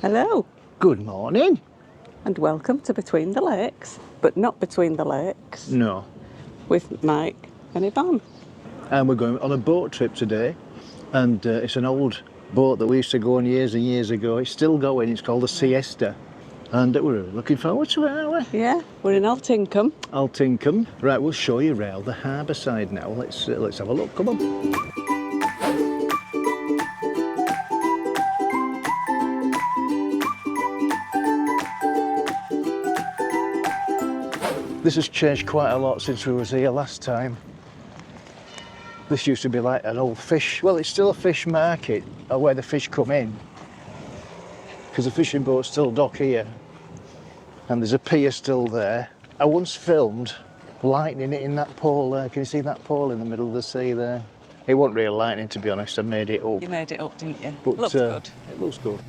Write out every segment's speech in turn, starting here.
Hello. Good morning. And welcome to Between the Lakes, but not Between the Lakes, No. with Mike and Yvonne. And we're going on a boat trip today. And it's an old boat that we used to go on years and years ago. It's still going. It's called the Siesta. And we're looking forward to it, aren't we? Yeah, we're in Altinkum. Altinkum. Right, we'll show you around the harbour side now. Let's have a look. Come on. This has changed quite a lot since we was here last time. This used to be like an old fish, well, it's still a fish market, where the fish come in. Because the fishing boats still dock here. And there's a pier still there. I once filmed lightning hitting that pole there. Can you see that pole in the middle of the sea there? It wasn't real lightning, to be honest. I made it up. You made it up, didn't you? But, looks good. It looks good.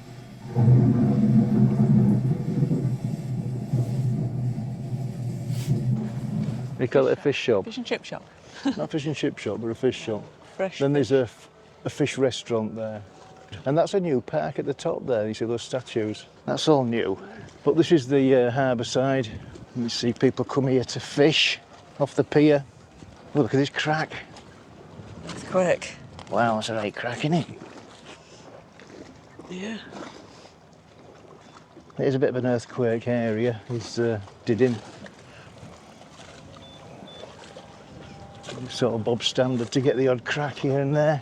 They call it a fish shop. Fish and chip shop. Not a fish and chip shop, but a fish shop. Fresh. Then there's a fish restaurant there. And that's a new park at the top there. You see those statues? That's all new. But this is the harbour side. You see people come here to fish off the pier. Oh, look at this crack. It's quick. Wow, that's a right crack, isn't it? Yeah. It is a bit of an earthquake area. It's Didim. Sort of Bob standard to get the odd crack here and there.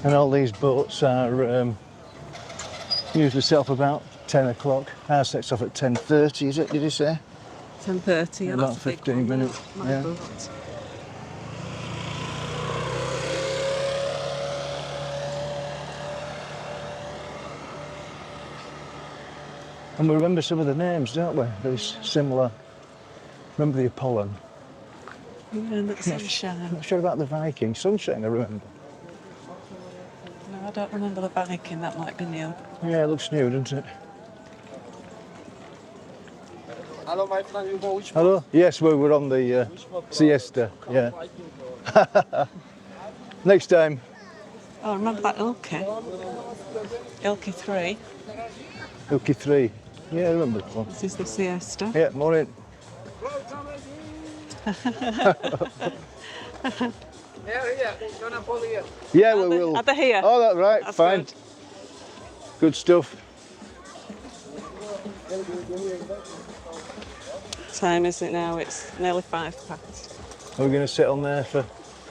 And all these boats are usually set off about 10 o'clock. Ours sets off at 10:30, is it, did you say? 10:30. About 15 minutes. Yeah. Boat. And we remember some of the names, don't we? Very similar. Remember the Apollon? Yeah, and the sunshine. Not sure about the Viking. Sunshine, I remember. No, I don't remember the Viking. That might be new. Yeah, it looks new, doesn't it? Hello, my friend. You go which Hello? Yes, we're on the Siesta. Yeah. Next time. Oh, remember that Ilke? Ilke 3. Ilky 3. Yeah, I remember that one. This is the Siesta. Yeah, morning. Yeah, we will. Are they here? Oh, that's right. That's fine. good. Good stuff. Time is it now? It's nearly 5 past. Are we going to sit on there for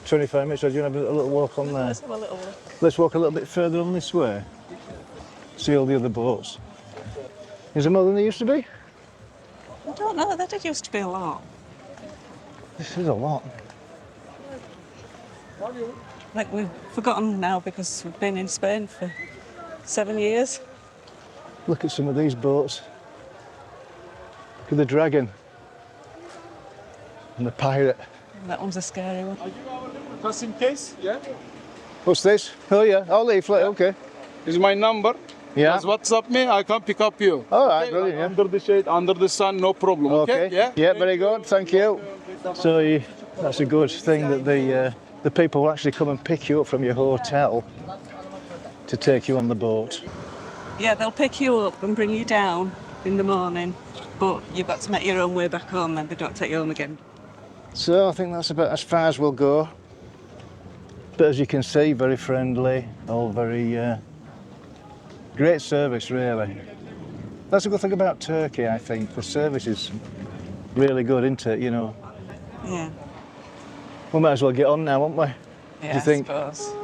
25 minutes or do you want to have a little walk on there? Let's have a little look. Let's walk a little bit further on this way. See all the other boats. Is there more than there used to be? I don't know. That did used to be a lot. This is a lot. Like we've forgotten now because we've been in Spain for 7 years. Look at some of these boats. Look at the dragon. And the pirate. That one's a scary one. Just in case, yeah. What's this? Oh yeah, I'll leaflet, okay. This is my number. Yeah. Just WhatsApp me, I can pick up you. All right, Okay? brilliant, yeah. Under the shade, under the sun, no problem. Okay? Yeah. Yeah, very good, thank you. So that's a good thing that the people will actually come and pick you up from your hotel to take you on the boat. Yeah, they'll pick you up and bring you down in the morning, but you've got to make your own way back home, then they don't take you home again. So I think that's about as far as we'll go. But as you can see, very friendly, all very great service, really. That's a good thing about Turkey, I think. The service is really good, isn't it? You know. Yeah. We might as well get on now, won't we? Yeah, Do you think? I suppose.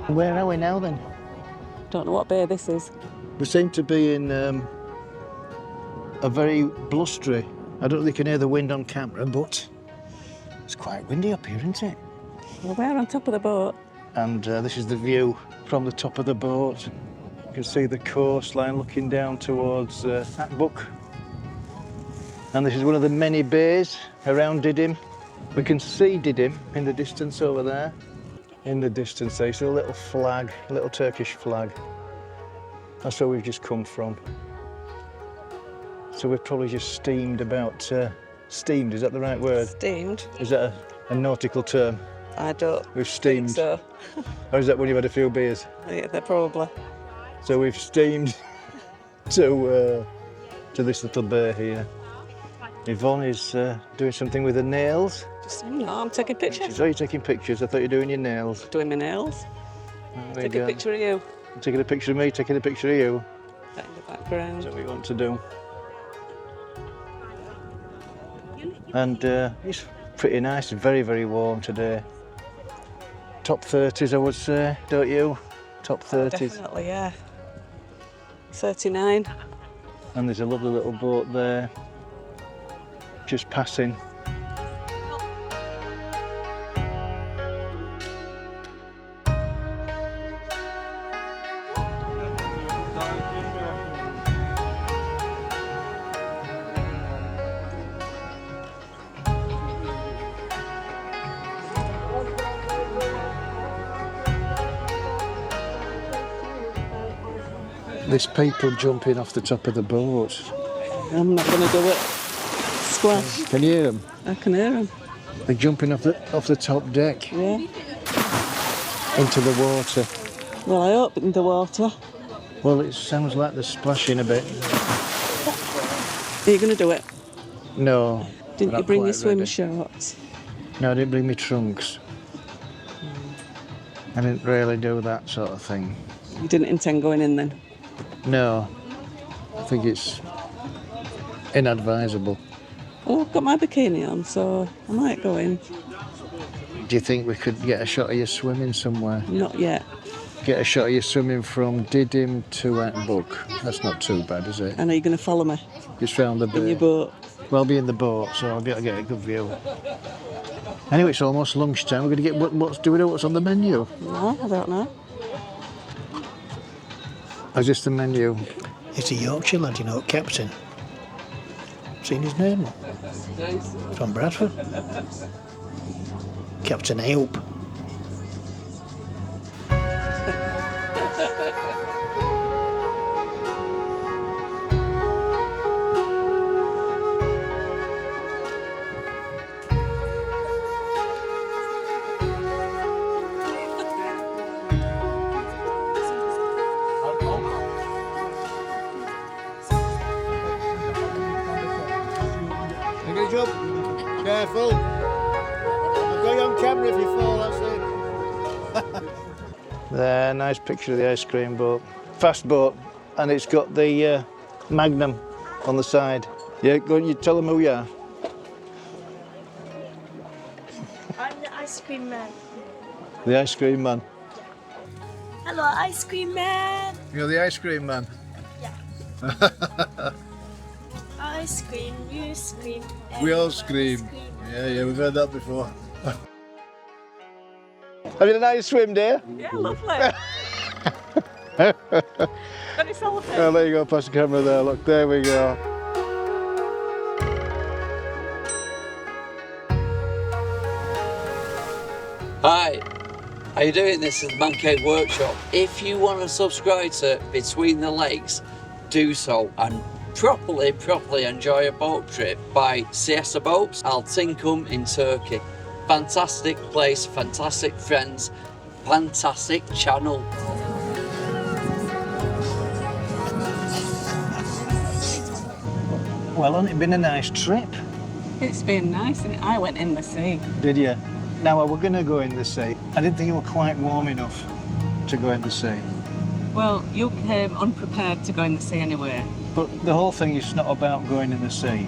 Where are we now then? Don't know what bay this is. We seem to be in a very blustery. I don't think you can hear the wind on camera, but it's quite windy up here, isn't it? Well, we're on top of the boat. And this is the view from the top of the boat. You can see the coastline looking down towards Atbook. And this is one of the many bays around Didim. We can see Didim in the distance over there. In the distance there, you see a little flag, a little Turkish flag. That's where we've just come from. So we've probably just steamed about, steamed, is that the right word? Steamed. Is that a nautical term? I don't We've steamed. think so. Or is that when you've had a few beers? Yeah, they're probably. So we've steamed to this little bay here. Yvonne is doing something with her nails. Just, I'm taking pictures. Oh, you're taking pictures. I thought you were doing your nails. Doing my nails. There you Take a go. picture of you. Taking a picture of me, taking a picture of you. That in the background. Is that what you want to do? And it's pretty nice. It's very, very warm today. Top 30s, I would say, don't you? Top 30s. Definitely, yeah. 39. And there's a lovely little boat there, just passing. There's people jumping off the top of the boat. I'm not going to do it. Squash. Can you hear them? I can hear them. They're jumping off the top deck Yeah. into the water. Well, I hope in the water. Well, it sounds like they're splashing a bit. Are you going to do it? No. Didn't not you bring your quite swim ready. shorts? No, I didn't bring my trunks. I didn't really do that sort of thing. You didn't intend going in then? No. I think it's inadvisable. Well, I've got my bikini on, so I might go in. Do you think we could get a shot of you swimming somewhere? Not yet. Get a shot of you swimming from Didim to Atbook. That's not too bad, is it? And are you going to follow me Just round the bay. in your boat? Well, I'll be in the boat, so I'll be able to get a good view. Anyway, it's almost lunchtime. We're going to get do we know what's on the menu? No, I don't know. Or is this the menu? It's a Yorkshire lad, you know, Captain. Seen his name? From Bradford. Captain Aoop. You're going to jump? Careful. I've got you on camera if you fall, that's it. There, nice picture of the ice cream boat. Fast boat, and it's got the Magnum on the side. Yeah, go on, you tell them who you are. I'm the ice cream man. The ice cream man. Hello, ice cream man. You're the ice cream man? Yeah. Ice cream, you scream. We all everyone scream. scream. Yeah, we've heard that before. Have you had a nice swim, dear? Yeah, lovely. Got yourself a Oh, there you go, past the camera there. Look, there we go. Hi, how you doing? This is the Man Cave Workshop. If you want to subscribe to Between the Lakes, do so and properly enjoy a boat trip by Siesta Boats, Altinkum in Turkey. Fantastic place, fantastic friends, fantastic channel. Well, hasn't it been a nice trip? It's been nice, and I went in the sea. Did you? Now, we're going to go in the sea. I didn't think it was quite warm enough to go in the sea. Well, you came unprepared to go in the sea anyway. But the whole thing is not about going in the sea.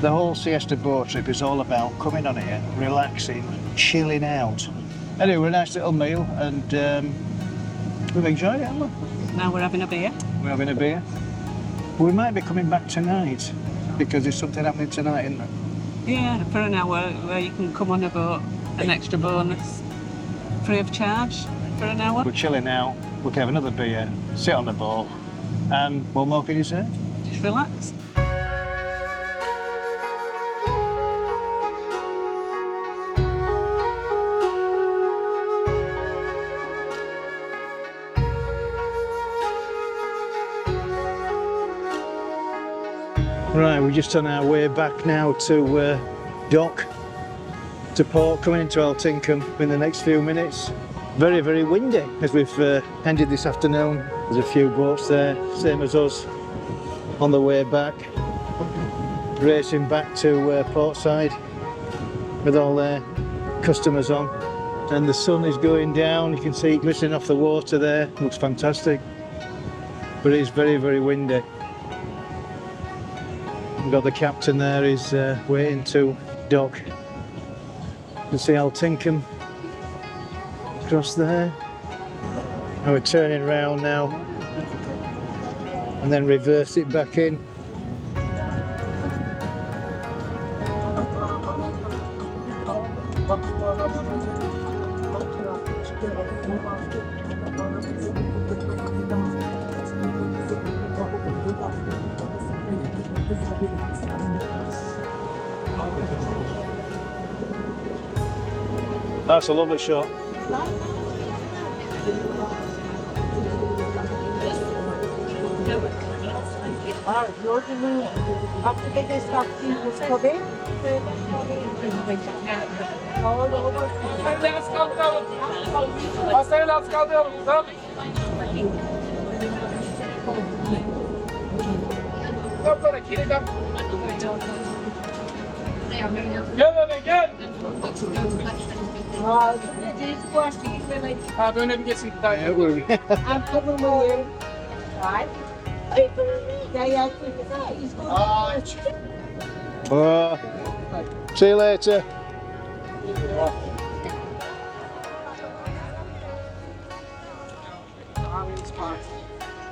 The whole Siesta boat trip is all about coming on here, relaxing, chilling out, Anyway, a nice little meal, and we've enjoyed it, haven't we? Now we're having a beer. We're having a beer. We might be coming back tonight because there's something happening tonight, isn't there? Yeah, for an hour where you can come on a boat, an extra bonus, free of charge for an hour. We're chilling now. We can have another beer, sit on the boat, and what more can you say? Just relax. Right, we're just on our way back now to dock, to port, coming into Altinkum in the next few minutes. Very, very windy as we've ended this afternoon. There's a few boats there, same as us, on the way back, racing back to portside with all their customers on. And the sun is going down, you can see it glistening off the water there, looks fantastic. But it is very, very windy. We've got the captain there, he's waiting to dock. You can see Altinkum across there. And we're turning round now and then reverse it back in. That's a lovely shot. Böyle bir geçin. See you later.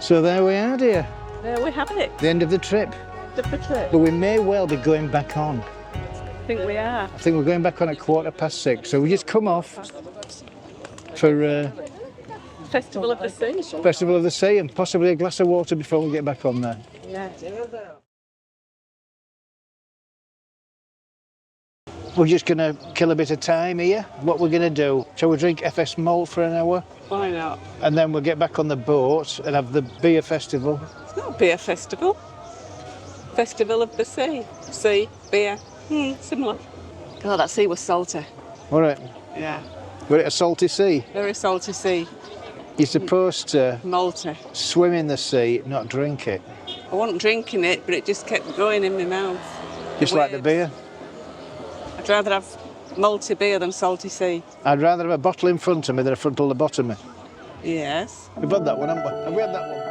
So there we are, dear. There we have it. The end of the trip. The trip. But we may well be going back on. I think we are. I think we're going back on at 6:15. So we just come off for Festival of the Sea. Festival of the Sea and possibly a glass of water before we get back on there. Yeah. We're just going to kill a bit of time here. What we're going to do, shall we drink FS Malt for an hour? Why not? And then we'll get back on the boat and have the beer festival. It's not a beer festival. Festival of the Sea. Sea, beer. Similar. God, that sea was salty. All right. Yeah. We're at a salty sea. Very salty sea. You're supposed to Malty. swim in the sea, not drink it. I wasn't drinking it, but it just kept going in my mouth. Just like the beer. I'd rather have malty beer than salty sea. I'd rather have a bottle in front of me than a frontal lobotomy. Yes. We've had that one, haven't we? Have we had that one?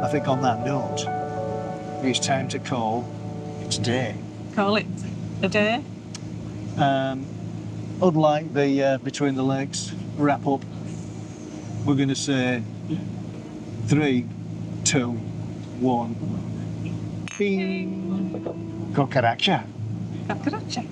I think on that note, it's time to call it a day. Call it a day. Unlike the Between the Lakes wrap up, we're going to say 3, 2, 1. Bing. Cucaracha. Cucaracha.